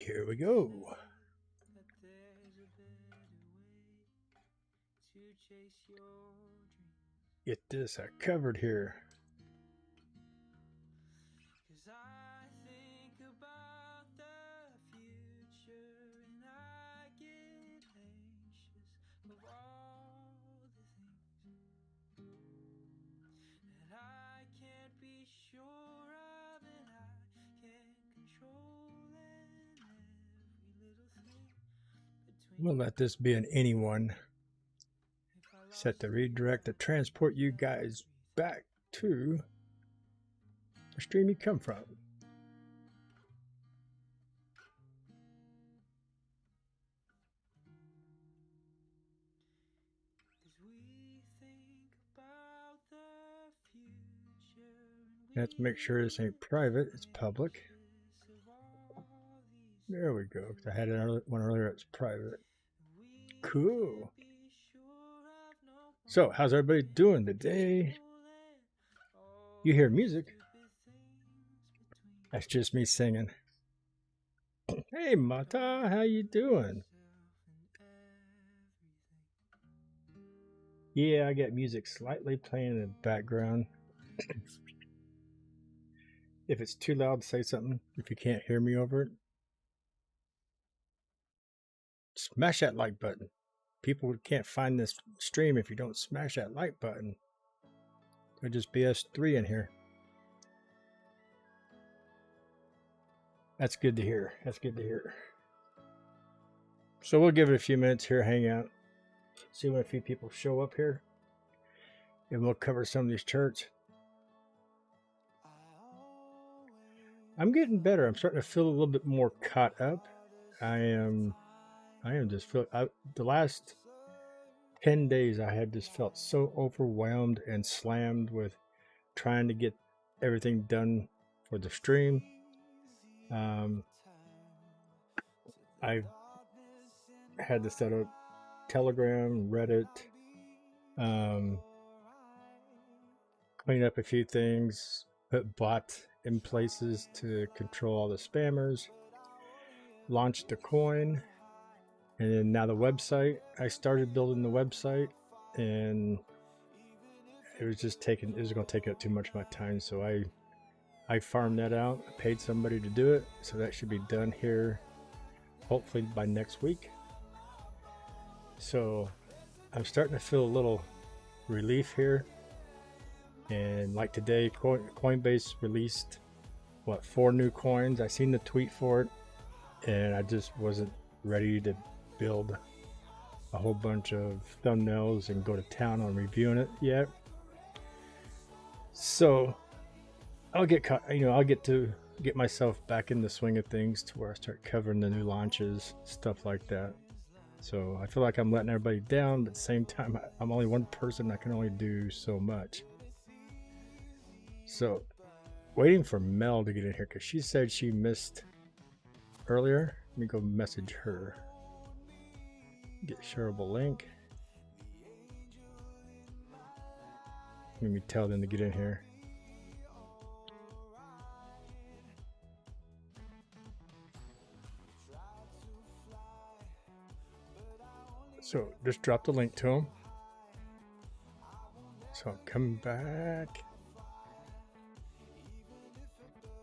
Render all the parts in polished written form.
Here we go. Get this covered here. We'll let this be an anyone. Set the redirect to transport you guys back to the stream you come from. Let's make sure this ain't private, it's public. There we go. I had one earlier, it's private. Cool. So, how's everybody doing today? You hear music? That's just me singing. Hey, Mata, how you doing? Yeah, I got music slightly playing in the background. If it's too loud, say something. If you can't hear me over it, smash that like button. People can't find this stream if you don't smash that like button. There'll just be us three in here. That's good to hear. That's good to hear. So we'll give it a few minutes here, hang out, see when a few people show up here, and we'll cover some of these charts. I'm getting better. I'm starting to feel a little bit more caught up. I am just feeling, the last 10 days I had just felt so overwhelmed and slammed with trying to get everything done for the stream. I've had to set up Telegram, Reddit, clean up a few things, put bots in places to control all the spammers, launch the coin, and then now the website. I started building the website, and it was going to take up too much of my time, so I farmed that out. I paid somebody to do it, so that should be done here hopefully by next week. So I'm starting to feel a little relief here. And like today, CoinBase released 4 new coins. I seen the tweet for it, and I just wasn't ready to build a whole bunch of thumbnails and go to town on reviewing it yet. So I'll get to get myself back in the swing of things to where I start covering the new launches, stuff like that. So I feel like I'm letting everybody down, but at the same time, I'm only one person. I can only do so much. So waiting for Mel to get in here because she said she missed earlier. Let me go message her. Get shareable link. Let me tell them to get in here. So just drop the link to them. So I'm coming back.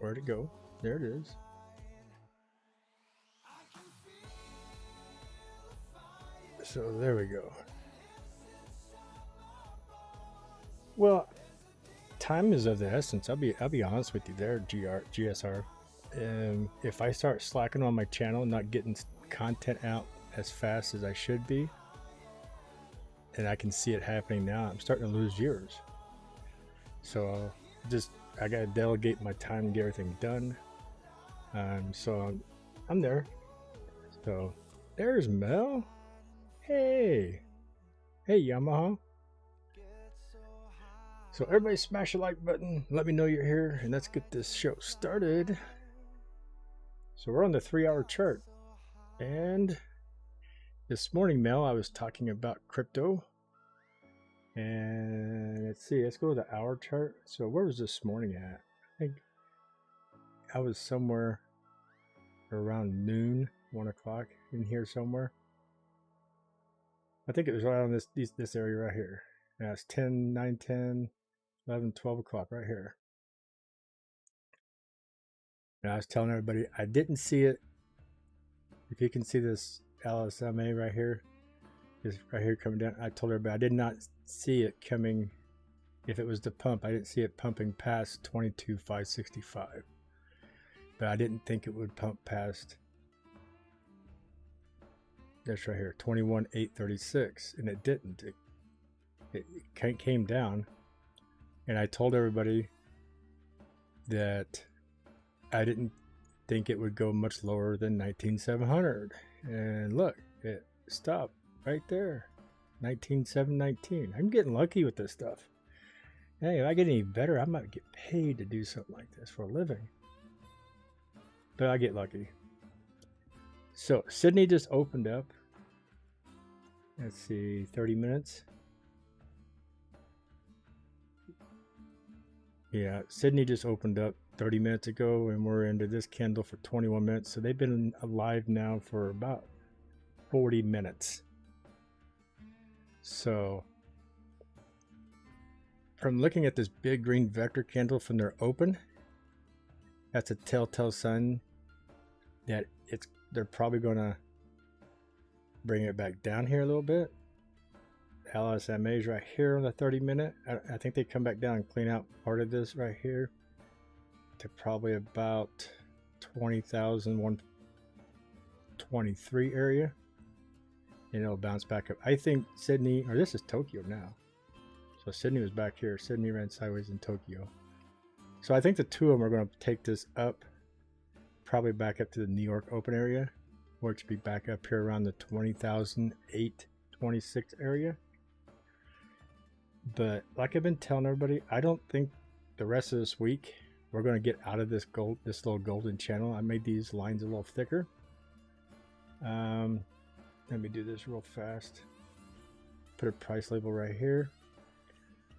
Where'd it go? There it is. So there we go. Well, time is of the essence. I'll be honest with you there, GSR. If I start slacking on my channel, not getting content out as fast as I should be, and I can see it happening now, I'm starting to lose viewers. So I gotta delegate my time and get everything done. So I'm there. So there's Mel. Hey Yamaha. So everybody smash the like button, let me know you're here, and let's get this show started. So we're on the 3-hour chart, and this morning, Mel, I was talking about crypto, and let's go to the hour chart. So where was this morning at? I think I was somewhere around noon, 1 o'clock in here somewhere. I think it was right on this area right here. Yeah, it's 10, 9, 10, 11, 12 o'clock right here. And I was telling everybody I didn't see it. If you can see this LSMA right here, is right here coming down. I told everybody I did not see it coming. If it was the pump, I didn't see it pumping past 22,565. But I didn't think it would pump past this right here, 21,836, and it didn't. It came down, and I told everybody that I didn't think it would go much lower than 19,700, and look, it stopped right there, 19,719. I'm getting lucky with this stuff. Hey, if I get any better, I might get paid to do something like this for a living. But I get lucky. So Sydney just opened up. Let's see, 30 minutes. Yeah, Sydney just opened up 30 minutes ago, and we're into this candle for 21 minutes. So they've been alive now for about 40 minutes. So from looking at this big green vector candle from their open, that's a telltale sign that they're probably going to bring it back down here a little bit. LSMA is right here on the 30 minute. I think they come back down and clean out part of this right here to probably about 20,123 area, and it'll bounce back up. I think Sydney, or this is Tokyo now. So Sydney was back here. Sydney ran sideways in Tokyo. So I think the two of them are going to take this up, probably back up to the New York open area, or it should be back up here around the 20,826 area. But like I've been telling everybody, I don't think the rest of this week we're going to get out of this little golden channel. I made these lines a little thicker. Let me do this real fast. Put a price label right here.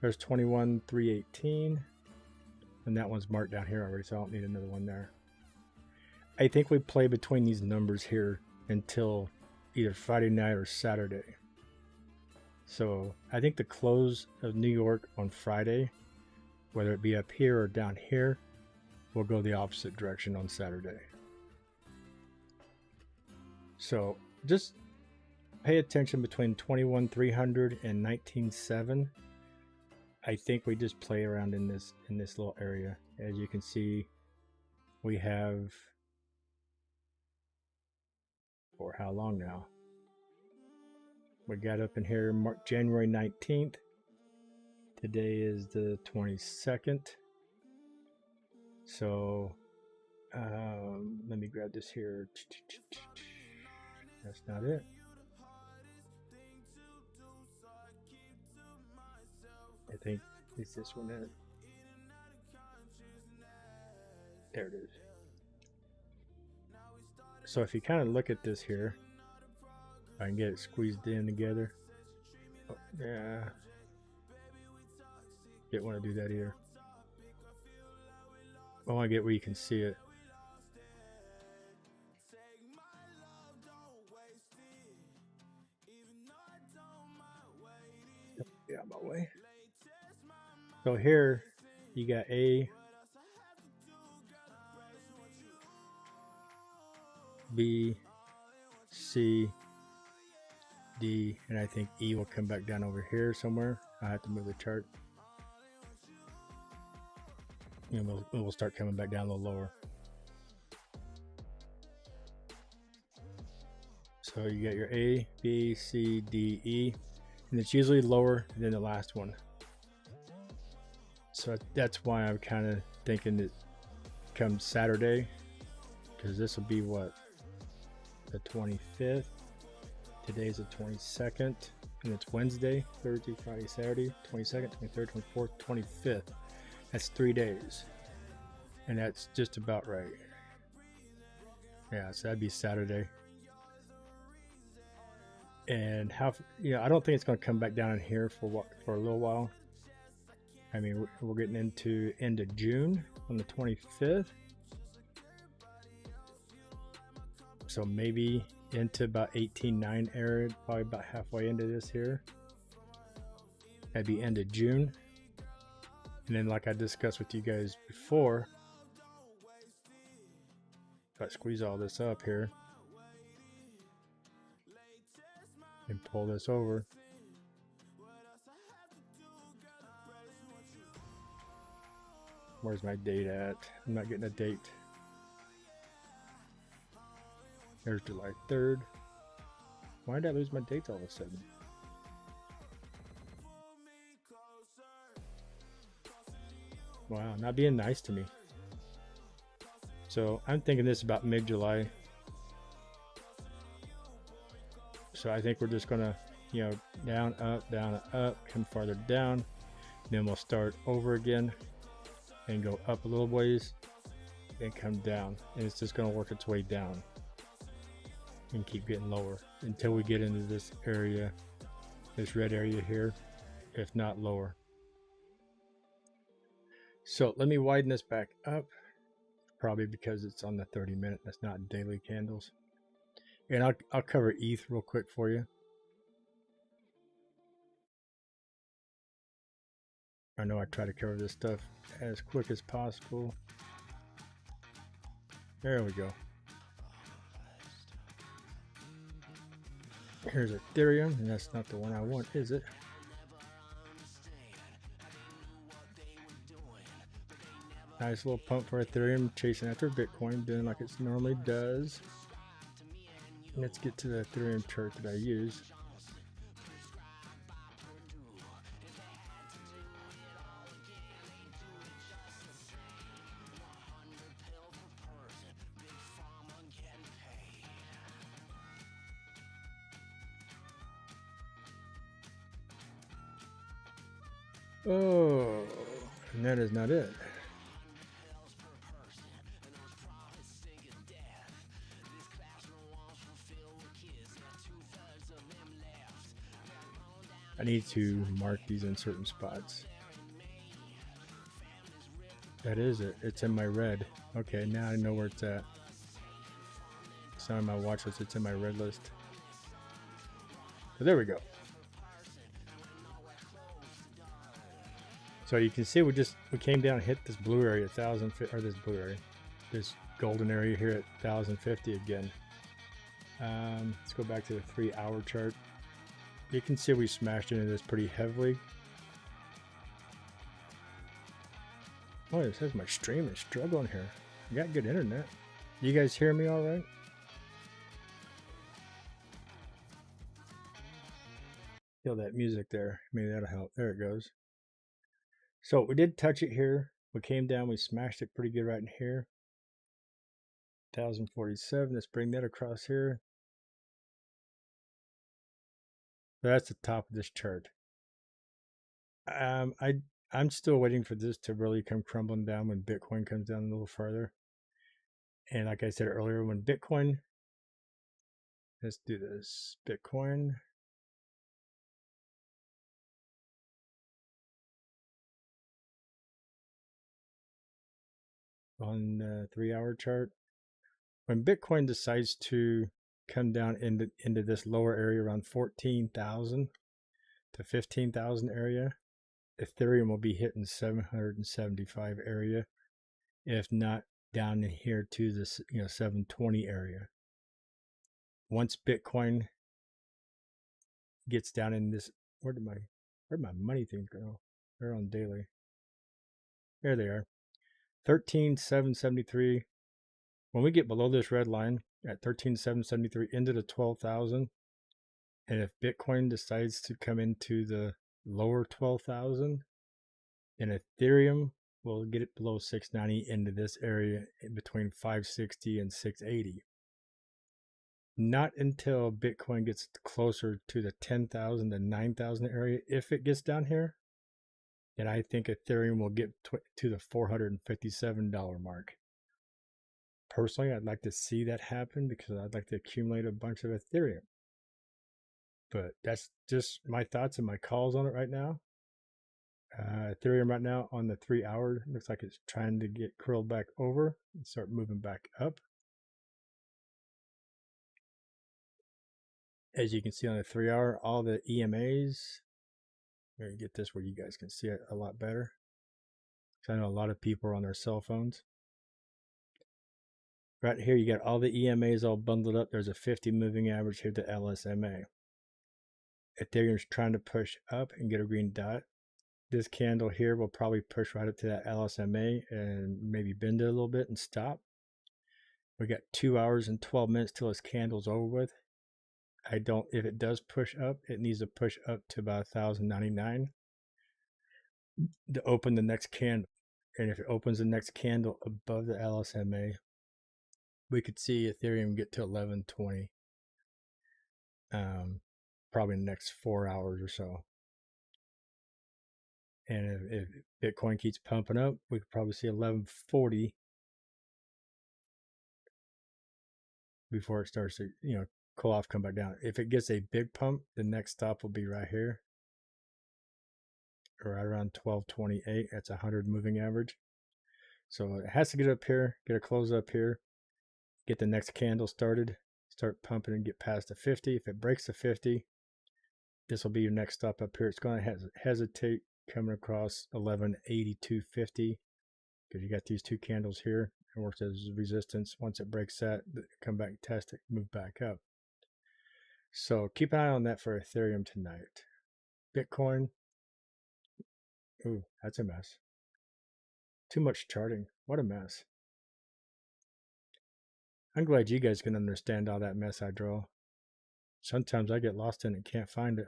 There's 21,318, and that one's marked down here already, so I don't need another one there. I think we play between these numbers here until either Friday night or Saturday. So I think the close of New York on Friday, whether it be up here or down here, will go the opposite direction on Saturday. So just pay attention between 21,300 and 19,700. I think we just play around in this little area. As you can see, we have, for how long now? We got up in here January 19th. Today is the 22nd. So let me grab this here. That's not it. I think it's this one in. There it is. So if you kind of look at this here, I can get it squeezed in together. Oh, yeah. Didn't want to do that either. I want to get where you can see it. Get out of my way. So here you got A, B, C, D, and I think E will come back down over here somewhere. I have to move the chart. And we'll start coming back down a little lower. So you got your A, B, C, D, E, and it's usually lower than the last one. So that's why I'm kind of thinking that come Saturday, because this will be what, the 25th. Today's the 22nd, and it's Wednesday, Thursday, Friday, Saturday, 22nd, 23rd, 24th, 25th. That's 3 days, and that's just about right. Yeah, so that'd be Saturday. And I don't think it's going to come back down in here for a little while. I mean, we're getting into end of June on the 25th. So maybe into about 18.9 area, probably about halfway into this here. That'd be end of June. And then like I discussed with you guys before, if I squeeze all this up here and pull this over, where's my date at? I'm not getting a date. There's July 3rd. Why did I lose my dates all of a sudden? Wow, not being nice to me. So I'm thinking this about mid-July. So I think we're just gonna, you know, down, up, come farther down. Then we'll start over again and go up a little ways and come down. And it's just gonna work its way down and keep getting lower until we get into this area, this red area here, if not lower. So let me widen this back up, probably because it's on the 30-minute. That's not daily candles. And I'll cover ETH real quick for you. I know I try to cover this stuff as quick as possible. There we go. Here's Ethereum, and that's not the one I want, is it? Nice little pump for Ethereum, chasing after Bitcoin, doing like it normally does. Let's get to the Ethereum chart that I use. Oh, and that is not it. I need to mark these in certain spots. That is it. It's in my red. Okay, now I know where it's at. It's not on my watch list. It's in my red list. So there we go. So you can see we came down and hit this blue area, 1,000, or this blue area, this golden area here at 1,050 again. Let's go back to the 3-hour chart. You can see we smashed into this pretty heavily. Oh, it says my stream is struggling here. I got good internet. You guys hear me all right? Feel that music there. Maybe that'll help. There it goes. So we did touch it here. We came down, we smashed it pretty good right in here. 1,047. Let's bring that across here. So that's the top of this chart. I'm still waiting for this to really come crumbling down when Bitcoin comes down a little further. And like I said earlier, when Bitcoin, let's do this. Bitcoin. On the 3-hour chart, when Bitcoin decides to come down into this lower area around 14,000 to 15,000 area, Ethereum will be hitting 775 area, if not down in here to this 720 area. Once Bitcoin gets down in this, where'd my money things go? They're on daily. There they are. 13,773. When we get below this red line at 13,773 into the 12,000, and if Bitcoin decides to come into the lower 12,000, then Ethereum will get it below 690 into this area between 560 and 680. Not until Bitcoin gets closer to the 10,000 to 9,000 area, if it gets down here, then I think Ethereum will get to the $457 mark. Personally, I'd like to see that happen because I'd like to accumulate a bunch of Ethereum. But that's just my thoughts and my calls on it right now. Ethereum right now on the 3-hour looks like it's trying to get curled back over and start moving back up. As you can see on the 3-hour, all the EMAs. Let me get this where you guys can see it a lot better. I know a lot of people are on their cell phones. Right here, you got all the EMAs all bundled up. There's a 50 moving average here, the LSMA. Ethereum's trying to push up and get a green dot. This candle here will probably push right up to that LSMA and maybe bend it a little bit and stop. We got 2 hours and 12 minutes till this candle's over with. If it does push up, it needs to push up to about 1,099 to open the next candle. And if it opens the next candle above the LSMA, we could see Ethereum get to 1120 probably in the next 4 hours or so. And if Bitcoin keeps pumping up, we could probably see 1140 before it starts to, cool off, come back down. If it gets a big pump, the next stop will be right here, right around 1228. That's 100 moving average. So it has to get up here, get a close up here, get the next candle started, start pumping and get past the 50. If it breaks the 50, this will be your next stop up here. It's going to hesitate coming across 1182.50 because you got these two candles here. It works as resistance. Once it breaks that, come back, test it, move back up. So keep an eye on that for Ethereum tonight. Bitcoin, ooh, that's a mess. Too much charting. What a mess. I'm glad you guys can understand all that mess I draw. Sometimes I get lost in it and can't find it.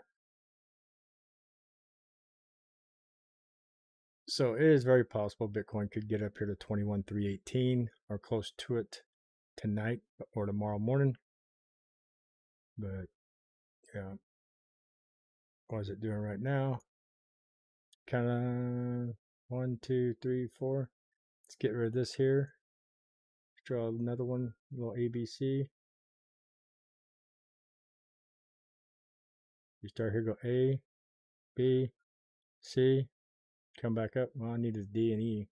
So it is very possible Bitcoin could get up here to 21,318 or close to it tonight or tomorrow morning. But yeah, what is it doing right now? Kind of 1, 2, 3, 4. Let's get rid of this here. Draw another one, a little ABC. You start here, go A, B, C, come back up. Well, I need a D and E.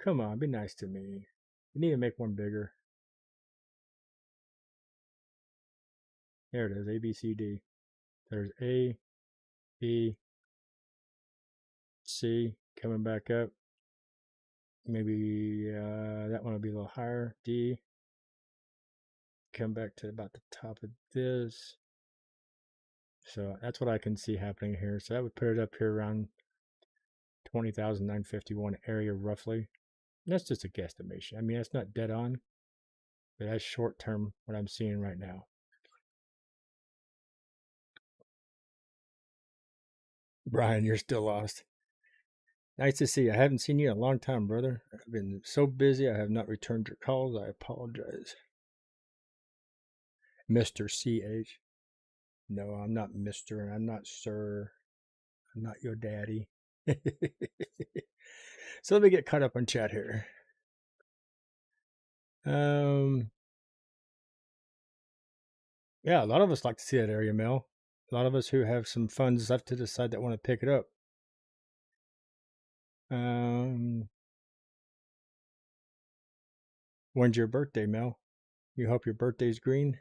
Come on, be nice to me. You need to make one bigger. There it is, A, B, C, D. There's A, B, C, coming back up. Maybe that one will be a little higher. D, come back to about the top of this. So that's what I can see happening here. So that would put it up here around 20,951 area roughly. That's just a guesstimation. I mean, that's not dead on, but that's short term what I'm seeing right now. Brian, you're still lost. Nice to see you. I haven't seen you in a long time, brother. I've been so busy, I have not returned your calls. I apologize. Mr. CH. No, I'm not Mr. I'm not Sir. I'm not your daddy. So let me get caught up on chat here. Yeah, a lot of us like to see that area mail. A lot of us who have some funds left to the side that want to pick it up. When's your birthday, Mel? You hope your birthday's green?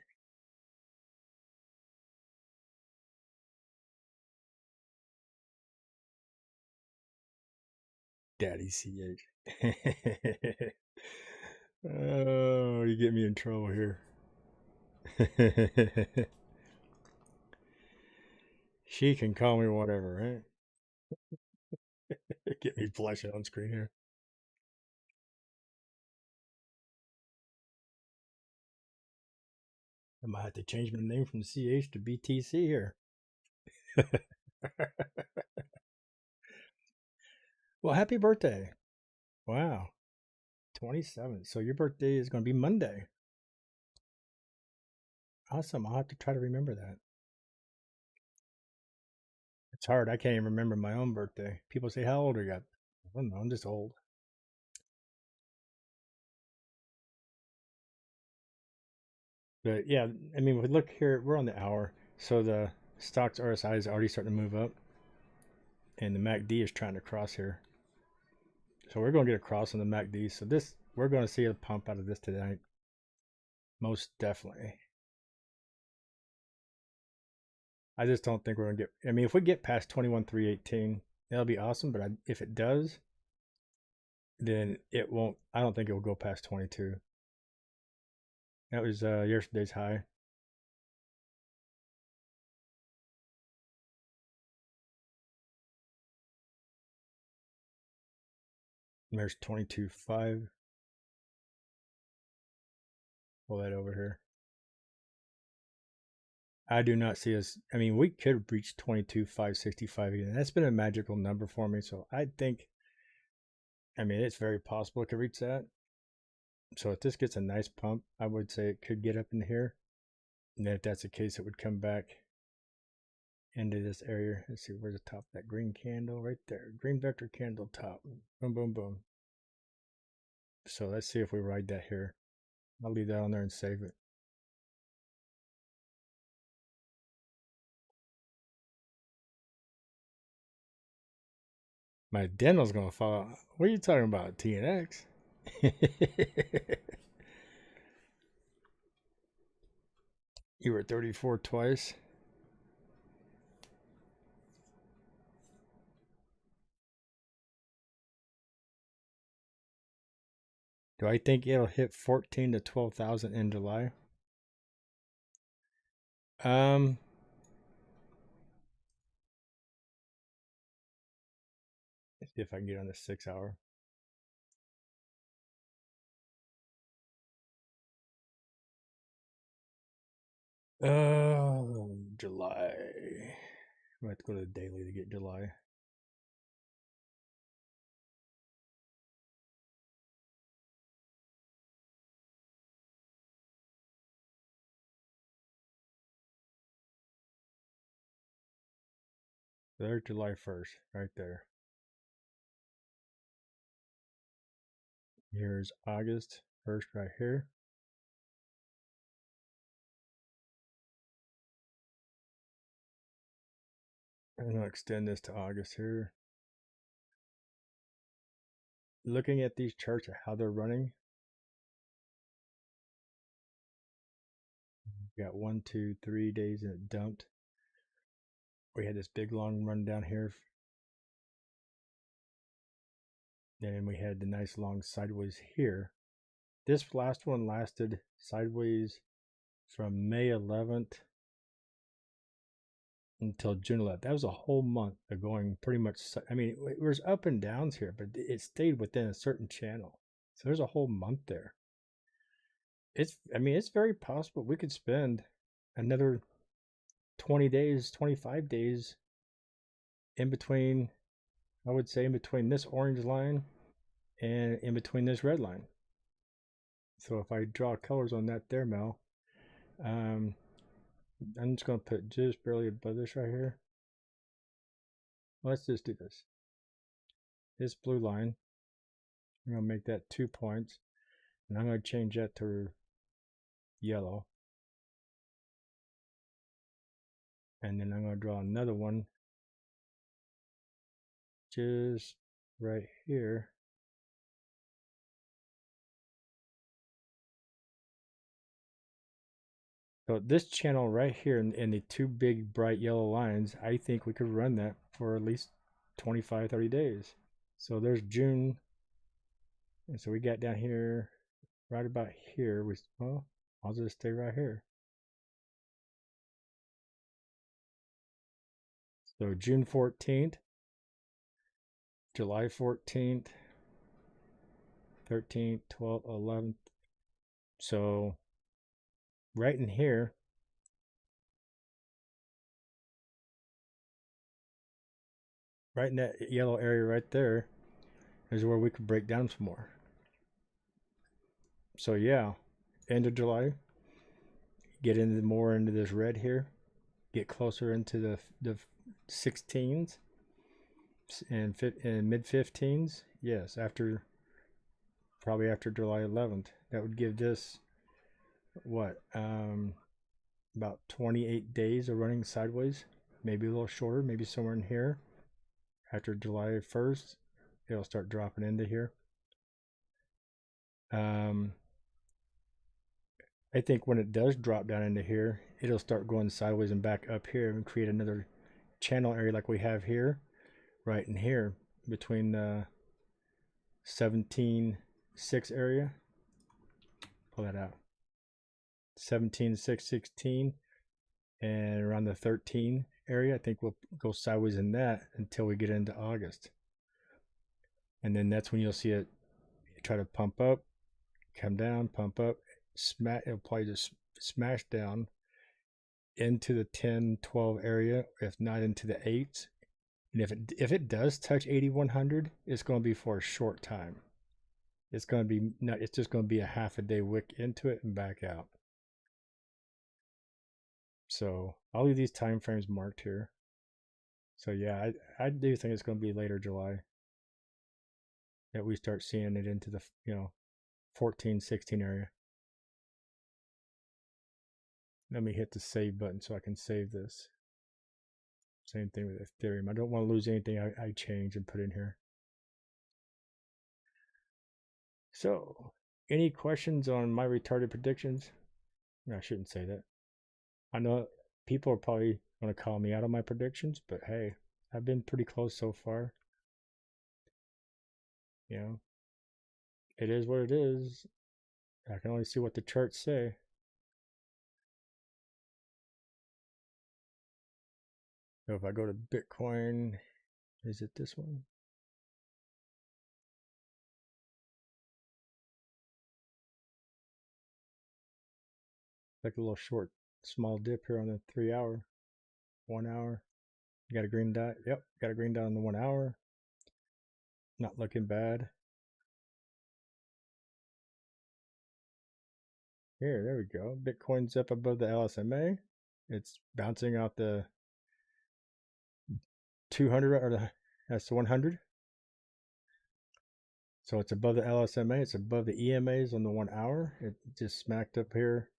Daddy CH. Oh, you get me in trouble here. She can call me whatever, right? Get me flashing on screen here. I might have to change my name from CH to BTC here. Well, happy birthday. Wow. 27. So your birthday is going to be Monday. Awesome. I'll have to try to remember that. It's hard. I can't even remember my own birthday. People say, how old are you? I don't know. I'm just old. But yeah, I mean, we look here, we're on the hour. So the stocks RSI is already starting to move up. And the MACD is trying to cross here. So we're going to get a cross on the MACD. So this, we're going to see a pump out of this tonight. Most definitely. I just don't think we're gonna get. I mean, if we get past 21,318, that'll be awesome. But if it does, then it won't. I don't think it will go past 22. That was yesterday's high. And there's 22.5. Pull that over here. I do not see us. I mean, we could reach 22,565 again. That's been a magical number for me. So I think, I mean, it's very possible it could reach that. So if this gets a nice pump, I would say it could get up in here. And then if that's the case, it would come back into this area. Let's see, where's the top of that green candle? Right there. Green vector candle top. Boom, boom, boom. So let's see if we ride that here. I'll leave that on there and save it. My dental's gonna fall out. What are you talking about, TNX? You were 34 twice. Do I think it'll hit 14 to 12,000 in July? Let's see if I can get on the 6 hour. July. I have to go to the daily to get July. There's July 1st, right there. Here's August 1st right here. I'm going to extend this to August here. Looking at these charts of how they're running, we got 1, 2, 3 days and it dumped. We had this big long run down here. Then we had the nice long sideways here. This last one lasted sideways from May 11th until June 11th. That was a whole month of going pretty much. I mean, it was up and downs here, but it stayed within a certain channel. So there's a whole month there. I mean, it's very possible we could spend another 20 days, 25 days in between, I would say in between this orange line and in between this red line. So if I draw colors on that there, Mel, I'm just going to put just barely above this right here. Let's just do this. This blue line, I'm going to make that 2 points. And I'm going to change that to yellow. And then I'm going to draw another one just right here. So this channel right here in the two big bright yellow lines, I think we could run that for at least 25, 30 days. So there's June. And so we got down here, right about here. Well, I'll just stay right here. So June 14th, July 14th, 13th, 12th, 11th. So right in here, right in that yellow area right there is where we could break down some more. So yeah, end of July, get into more into this red here, get closer into the 16s and mid 15s. Yes, probably after July 11th. That would give this what about 28 days of running sideways, maybe a little shorter, maybe somewhere in here. After July 1st, it'll start dropping into here. I think when it does drop down into here, it'll start going sideways and back up here and create another channel area like we have here, right in here between the 17.6 area. Pull that out. 17.616 and around the 13 area. I think we'll go sideways in that until we get into August. And then that's when you'll see it try to pump up, come down, pump up, smash. It'll probably just smash down into the 10, 12 area, if not into the 8s. And if it does touch 8100, it's going to be for a short time. It's going to be it's just going to be a half a day wick into it and back out. So I'll leave these time frames marked here. So yeah, I do think it's going to be later July that we start seeing it into the 14, 16 area. Let me hit the save button so I can save this. Same thing with Ethereum. I don't want to lose anything I change and put in here. So, any questions on my retarded predictions? No, I shouldn't say that. I know people are probably going to call me out on my predictions, but hey, I've been pretty close so far. It is what it is. I can only see what the charts say. So if I go to Bitcoin, is it this one? Like a little short, small dip here on the 3 hour, 1 hour. You got a green dot. Yep, got a green dot on the 1 hour. Not looking bad. There we go. Bitcoin's up above the LSMA. It's bouncing out the 200 or that's the 100. So it's above the LSMA. It's above the EMAs on the 1 hour. It just smacked up here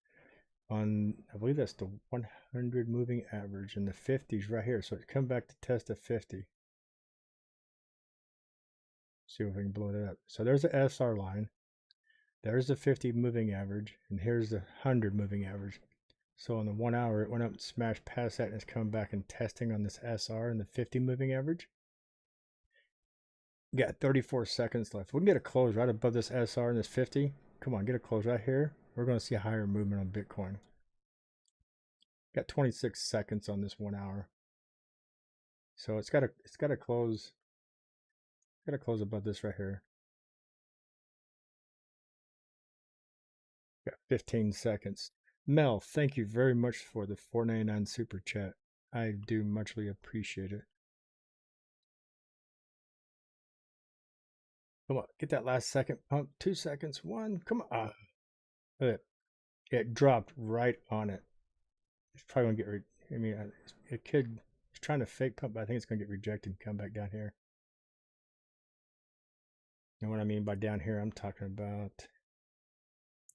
on, I believe that's the 100 moving average, and the 50s right here. So it come back to test a 50. See if we can blow it up. So there's the SR line. There's the 50 moving average, and here's the 100 moving average. So on the 1 hour, it went up and smashed past that, and it's coming back and testing on this SR and the 50 moving average. Got 34 seconds left. We can get a close right above this SR and this 50. Come on, get a close right here. We're going to see a higher movement on Bitcoin. Got 26 seconds on this 1 hour. So it's got to close. Got to close above this right here. Got 15 seconds. Mel, thank you very much for the $4.99 super chat. I do muchly appreciate it. Come on, get that last second pump. 2 seconds. 1. Come on. It dropped right on it. It's probably going to get, a kid is trying to fake pump, but I think it's going to get rejected and come back down here. And what I mean by down here, I'm talking about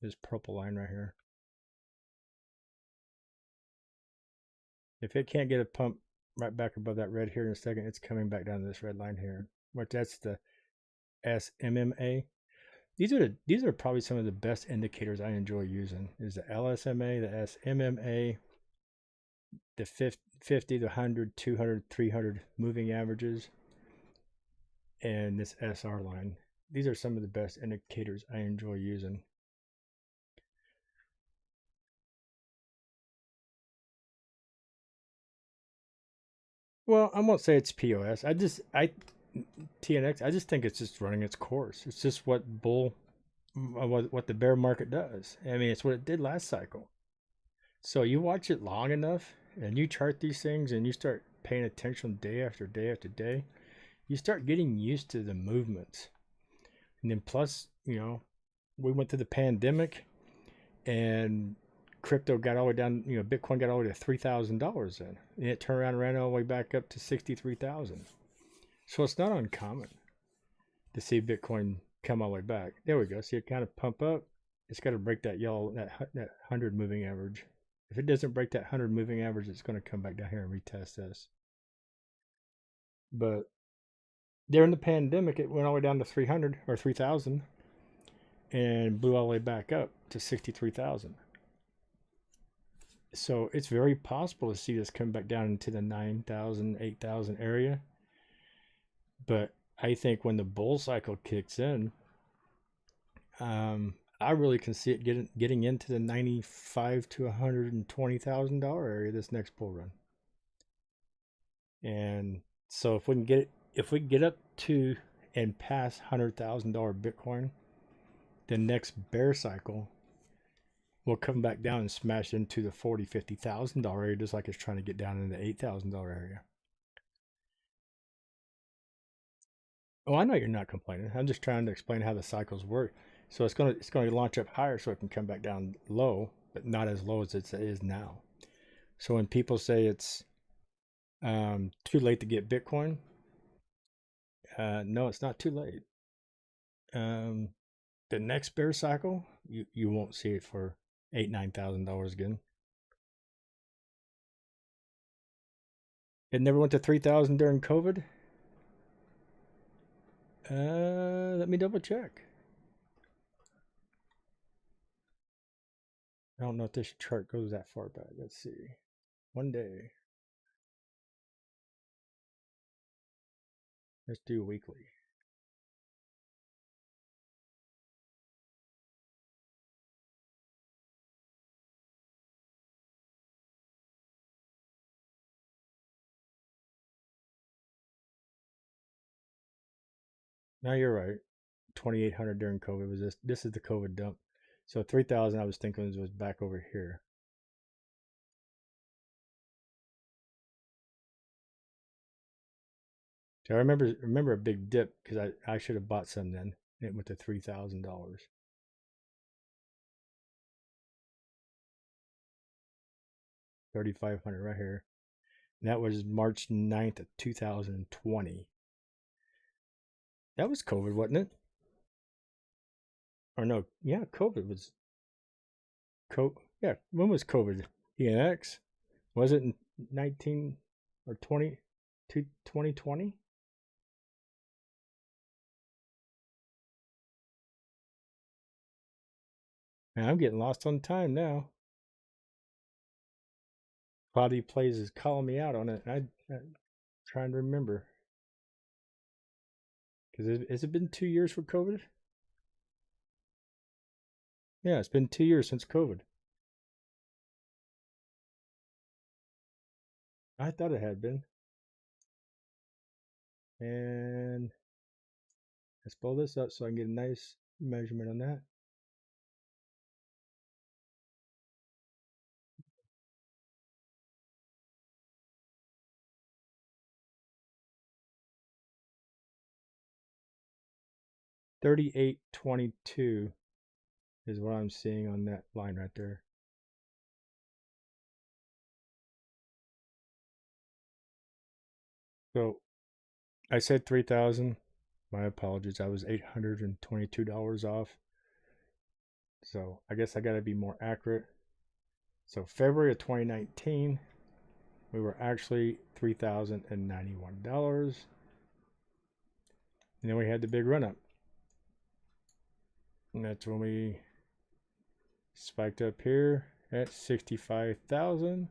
this purple line right here. If it can't get a pump right back above that red here in a second, it's coming back down to this red line here. But that's the SMMA. These are probably some of the best indicators I enjoy using. Is the LSMA, the SMMA, the 50, the 100, 200, 300 moving averages, and this SR line. These are some of the best indicators I enjoy using. Well, I won't say it's POS. TNX, I just think it's just running its course. It's just what the bear market does. I mean, it's what it did last cycle. So you watch it long enough and you chart these things and you start paying attention day after day after day, you start getting used to the movements. And then plus, we went through the pandemic and crypto got all the way down, Bitcoin got all the way to $3,000 then. And it turned around and ran all the way back up to 63,000. So it's not uncommon to see Bitcoin come all the way back. There we go. See it kind of pump up. It's got to break that 100 moving average. If it doesn't break that 100 moving average, it's going to come back down here and retest this. But during the pandemic, it went all the way down to 300 or 3,000 and blew all the way back up to 63,000. So it's very possible to see this come back down into the 9,000, 8,000 area. But I think when the bull cycle kicks in, I really can see it getting into the 95 to $120,000 area this next bull run. And so if we get up to and past $100,000 Bitcoin, the next bear cycle will come back down and smash into the $40,000, $50,000 area, just like it's trying to get down in the $8,000 area. Oh, I know you're not complaining. I'm just trying to explain how the cycles work. So it's going to launch up higher so it can come back down low, but not as low as it is now. So when people say it's too late to get Bitcoin, no, it's not too late. The next bear cycle, you won't see it for $8,000-$9,000 again. It never went to 3,000 during COVID. Let me double check. I don't know if this chart goes that far back. Let's see. One day. Let's do weekly. Now you're right. 2,800 during COVID was this. This is the COVID dump. So 3,000 I was thinking was back over here. So I remember a big dip because I should have bought some then. It went to $3,000. 3,500 right here. And that was March 9th of 2020. That was COVID, wasn't it? Or no, yeah, COVID was yeah, when was COVID? ENX? Was it in 19 or 20 2020? Man, I'm getting lost on time now. Cloudy Plays is calling me out on it. I'm trying to remember. Because has it been 2 years for COVID? Yeah, it's been 2 years since COVID. I thought it had been. And let's pull this up so I can get a nice measurement on that. $38.22 is what I'm seeing on that line right there. So I said 3,000. My apologies. I was $822 off. So I guess I got to be more accurate. So February of 2019, we were actually $3,091. And then we had the big run up. And that's when we spiked up here at 65,000.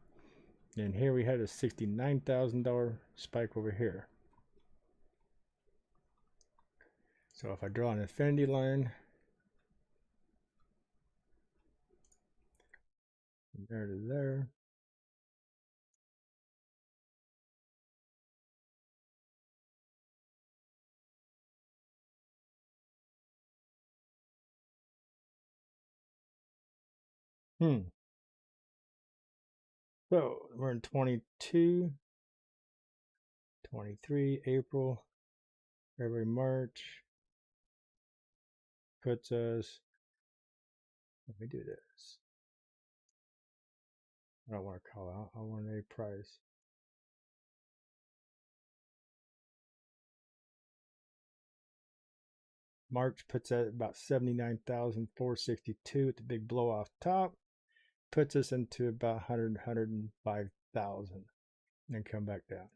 And here we had a $69,000 spike over here. So if I draw an infinity line, from there to there, so we're in 22, 23, April, February, March, puts us, let me do this. I don't want to call out, I want a price. March puts at about 79,462 with the big blow off top. Puts us into about 105,000 and come back down.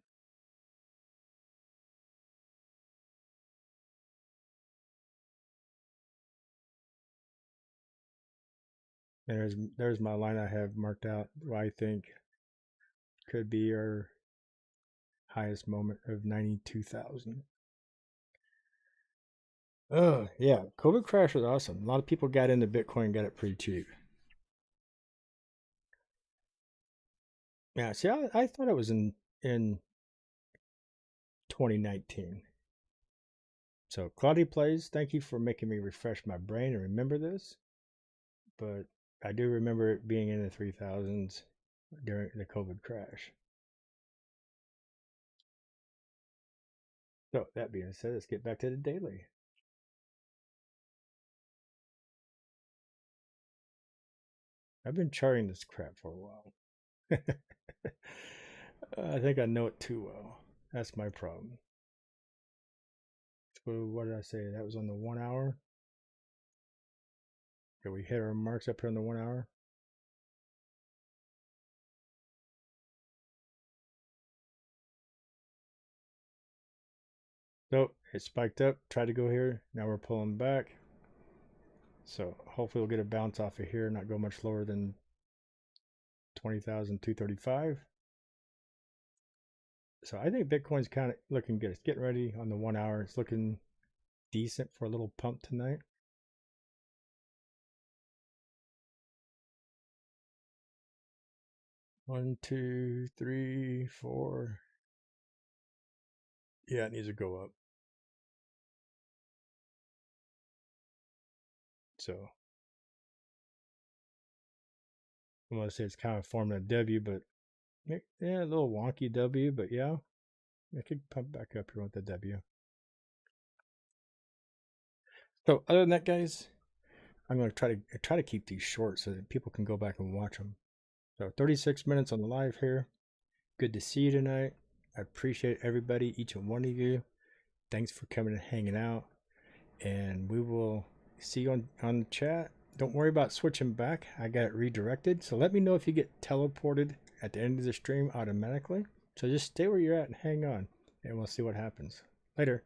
And there's my line I have marked out. What I think could be our highest moment of 92,000. Oh yeah, COVID crash was awesome. A lot of people got into Bitcoin and got it pretty cheap. Yeah, see, I thought it was in 2019. So Cloudy Plays, thank you for making me refresh my brain and remember this. But I do remember it being in the 3000s during the COVID crash. So that being said, let's get back to the daily. I've been charting this crap for a while. I think I know it too well. That's my problem. So what did I say? That was on the 1 hour. Okay, we hit our marks up here on the 1 hour. So it spiked up, tried to go here. Now we're pulling back. So hopefully we'll get a bounce off of here, not go much lower than 20,235. So I think Bitcoin's kind of looking good. It's getting ready on the 1 hour. It's looking decent for a little pump tonight. One, two, three, four. Yeah, it needs to go up. So I'm gonna say it's kind of forming a W, but yeah, a little wonky W, but yeah, it could pump back up here with the W. So other than that, guys, I'm gonna try to keep these short so that people can go back and watch them. So 36 minutes on the live here. Good to see you tonight. I appreciate everybody, each and one of you. Thanks for coming and hanging out. And we will see you on the chat. Don't worry about switching back. I got it redirected. So let me know if you get teleported at the end of the stream automatically. So just stay where you're at and hang on. And we'll see what happens. Later.